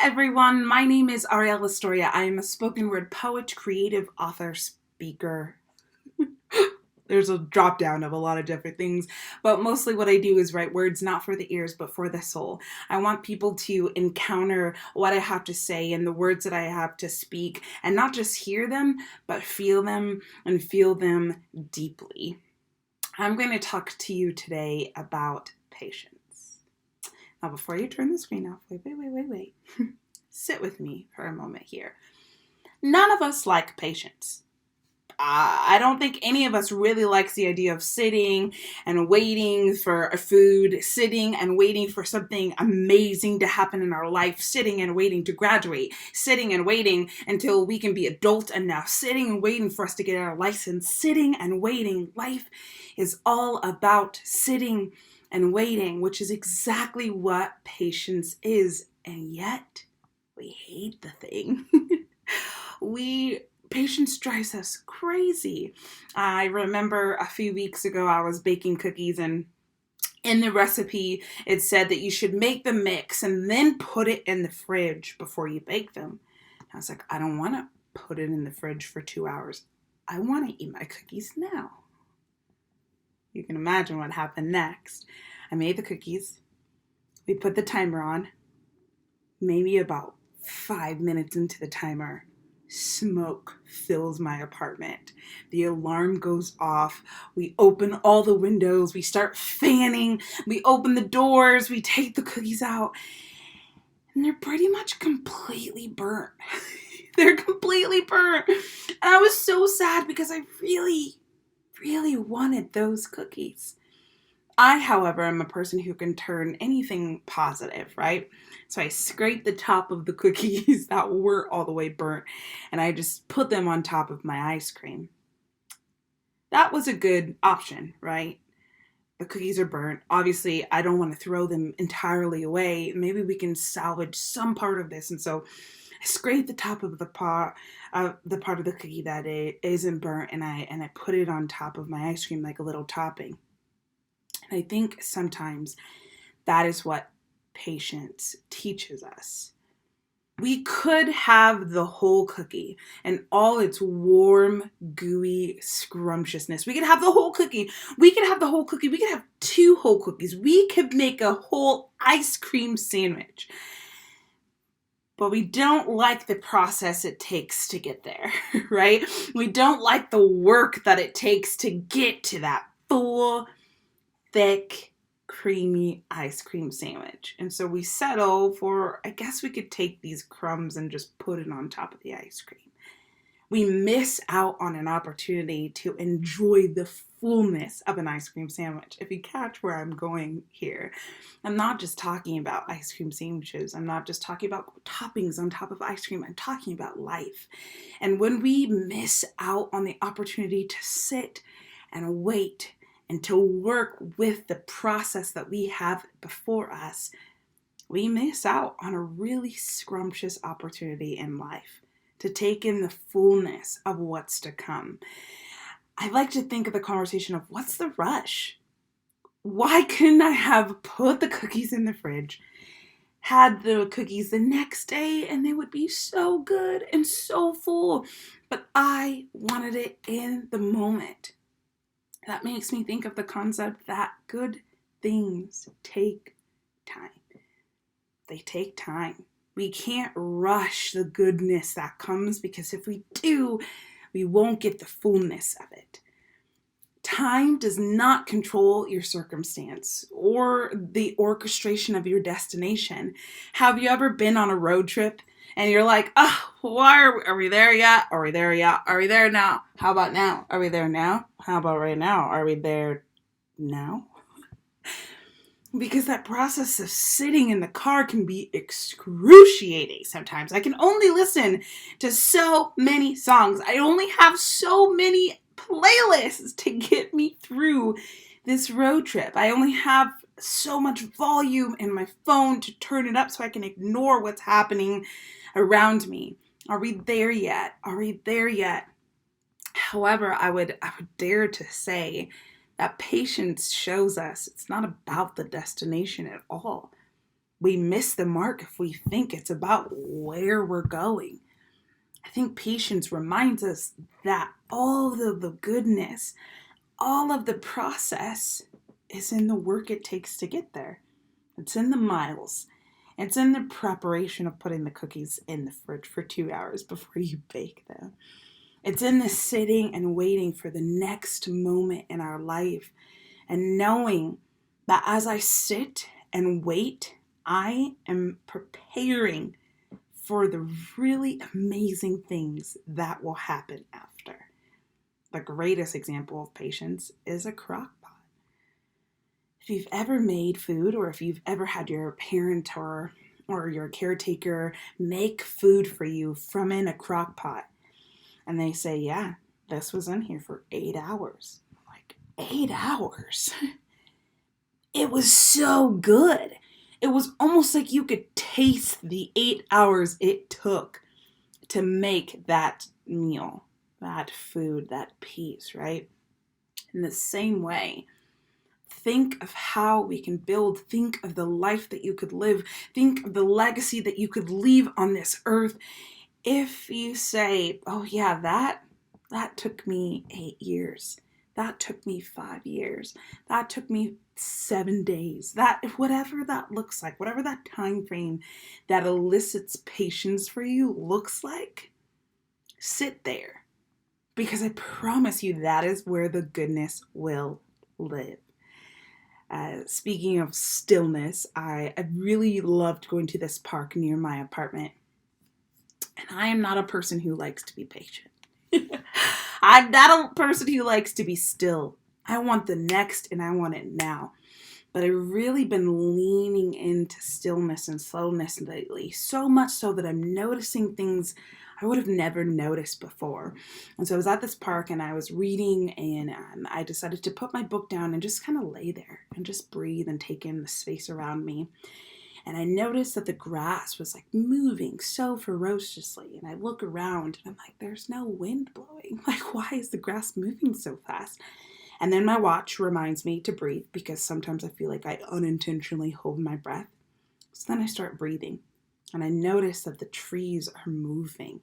everyone, my name is Arielle Estoria. I am a spoken word poet, creative, author, speaker. There's a drop down of a lot of different things, but mostly what I do is write words not for the ears, but for the soul. I want people to encounter what I have to say and the words that I have to speak, and not just hear them, but feel them and feel them deeply. I'm going to talk to you today about patience. Now, before you turn the screen off, wait. Sit with me for a moment here. None of us like patience. I don't think any of us really likes the idea of sitting and waiting for a food, sitting and waiting for something amazing to happen in our life, sitting and waiting to graduate, sitting and waiting until we can be adult enough, sitting and waiting for us to get our license, sitting and waiting. Life is all about sitting and waiting, which is exactly what patience is. And yet, we hate the thing. Patience drives us crazy. I remember a few weeks ago I was baking cookies, and in the recipe it said that you should make the mix and then put it in the fridge before you bake them. I was like, I don't want to put it in the fridge for 2 hours. I want to eat my cookies now. You can imagine what happened next. I made the cookies. We put the timer on. Maybe about 5 minutes into the timer, smoke fills my apartment. The alarm goes off. We open all the windows. We start fanning. We open the doors. We take the cookies out. And they're pretty much completely burnt. They're completely burnt. And I was so sad because I really wanted those cookies. I, however, am a person who can turn anything positive, right? So I scraped the top of the cookies that were all the way burnt, and I just put them on top of my ice cream. That was a good option, right? The cookies are burnt. Obviously, I don't want to throw them entirely away. Maybe we can salvage some part of this. And so I scraped the top of the part of the cookie that it isn't burnt, and I put it on top of my ice cream like a little topping. And I think sometimes that is what patience teaches us. We could have the whole cookie and all its warm, gooey scrumptiousness. We could have the whole cookie. We could have 2 whole cookies. We could make a whole ice cream sandwich. But we don't like the process it takes to get there, right? We don't like the work that it takes to get to that full, thick, creamy ice cream sandwich. And so we settle for, I guess we could take these crumbs and just put it on top of the ice cream. We miss out on an opportunity to enjoy the fullness of an ice cream sandwich. If you catch where I'm going here, I'm not just talking about ice cream sandwiches. I'm not just talking about toppings on top of ice cream. I'm talking about life. And when we miss out on the opportunity to sit and wait and to work with the process that we have before us, we miss out on a really scrumptious opportunity in life to take in the fullness of what's to come. I like to think of the conversation of, what's the rush? Why couldn't I have put the cookies in the fridge, had the cookies the next day, and they would be so good and so full, but I wanted it in the moment. That makes me think of the concept that good things take time. They take time. We can't rush the goodness that comes, because if we do, we won't get the fullness of it. Time does not control your circumstance or the orchestration of your destination. Have you ever been on a road trip and you're like, oh, why are we there yet? Are we there yet? Are we there now? How about now? Are we there now? How about right now? Are we there now? Because that process of sitting in the car can be excruciating sometimes. I can only listen to so many songs. I only have so many playlists to get me through this road trip. I only have so much volume in my phone to turn it up so I can ignore what's happening around me. Are we there yet? Are we there yet? However, I would dare to say that patience shows us it's not about the destination at all. We miss the mark if we think it's about where we're going. I think patience reminds us that all of the goodness, all of the process is in the work it takes to get there. It's in the miles. It's in the preparation of putting the cookies in the fridge for 2 hours before you bake them. It's in the sitting and waiting for the next moment in our life and knowing that as I sit and wait, I am preparing for the really amazing things that will happen after. The greatest example of patience is a crock pot. If you've ever made food, or if you've ever had your parent or your caretaker make food for you from in a crock pot, and they say, yeah, this was in here for 8 hours. Like, 8 hours? It was so good. It was almost like you could taste the 8 hours it took to make that meal, that food, that piece, right? In the same way, think of how we can build. Think of the life that you could live. Think of the legacy that you could leave on this earth. If you say, oh yeah, that took me 8 years. That took me 5 years. That took me 7 days. That, whatever that looks like, whatever that time frame that elicits patience for you looks like, sit there. Because I promise you that is where the goodness will live. Speaking of stillness, I really loved going to this park near my apartment. And I am not a person who likes to be patient. I'm not a person who likes to be still. I want the next and I want it now. But I've really been leaning into stillness and slowness lately, so much so that I'm noticing things I would have never noticed before. And so I was at this park and I was reading, and I decided to put my book down and just kind of lay there and just breathe and take in the space around me. And I noticed that the grass was like moving so ferociously. And I look around and I'm like, there's no wind blowing. Like, why is the grass moving so fast? And then my watch reminds me to breathe, because sometimes I feel like I unintentionally hold my breath. So then I start breathing. And I notice that the trees are moving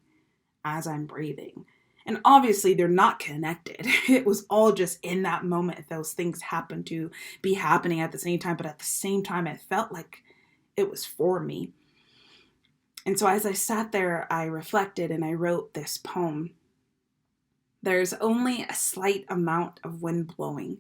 as I'm breathing. And obviously they're not connected. It was all just in that moment. Those things happened to be happening at the same time. But at the same time, it felt like it was for me. And so as I sat there, I reflected and I wrote this poem. There's only a slight amount of wind blowing,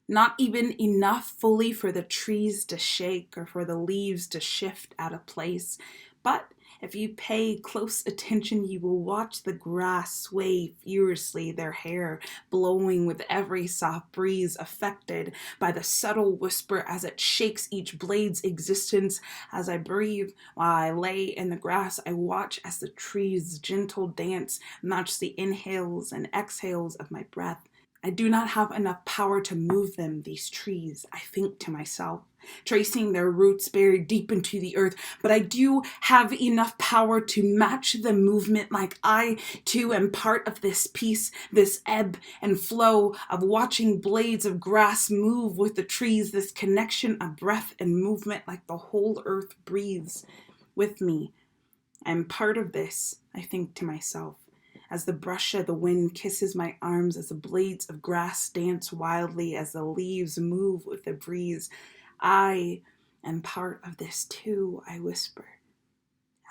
not even enough fully for the trees to shake or for the leaves to shift out of place. But if you pay close attention, you will watch the grass sway furiously, their hair blowing with every soft breeze, affected by the subtle whisper as it shakes each blade's existence. As I breathe while I lay in the grass, I watch as the trees' gentle dance match the inhales and exhales of my breath. I do not have enough power to move them, these trees, I think to myself, tracing their roots buried deep into the earth, but I do have enough power to match the movement, like I too am part of this piece, this ebb and flow of watching blades of grass move with the trees, this connection of breath and movement, like the whole earth breathes with me. I'm part of this, I think to myself, as the brush of the wind kisses my arms, as the blades of grass dance wildly, as the leaves move with the breeze. I am part of this too, I whisper,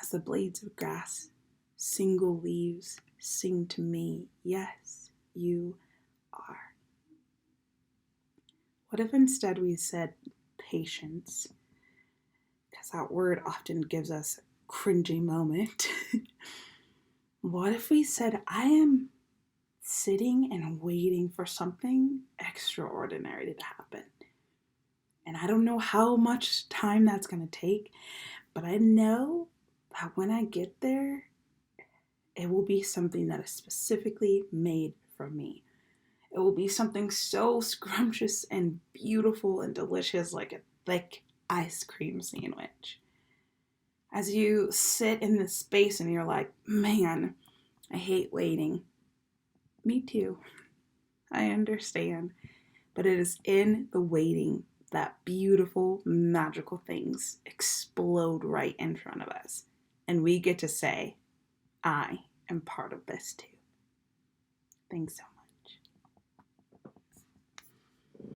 as the blades of grass, single leaves, sing to me, yes, you are. What if instead we said patience? Because that word often gives us a cringy moment. What if we said, I am sitting and waiting for something extraordinary to happen? And I don't know how much time that's going to take, but I know that when I get there, it will be something that is specifically made for me. It will be something so scrumptious and beautiful and delicious, like a thick ice cream sandwich. As you sit in this space and you're like, man, I hate waiting. Me too. I understand. But it is in the waiting that beautiful, magical things explode right in front of us. And we get to say, I am part of this too. Thanks so much.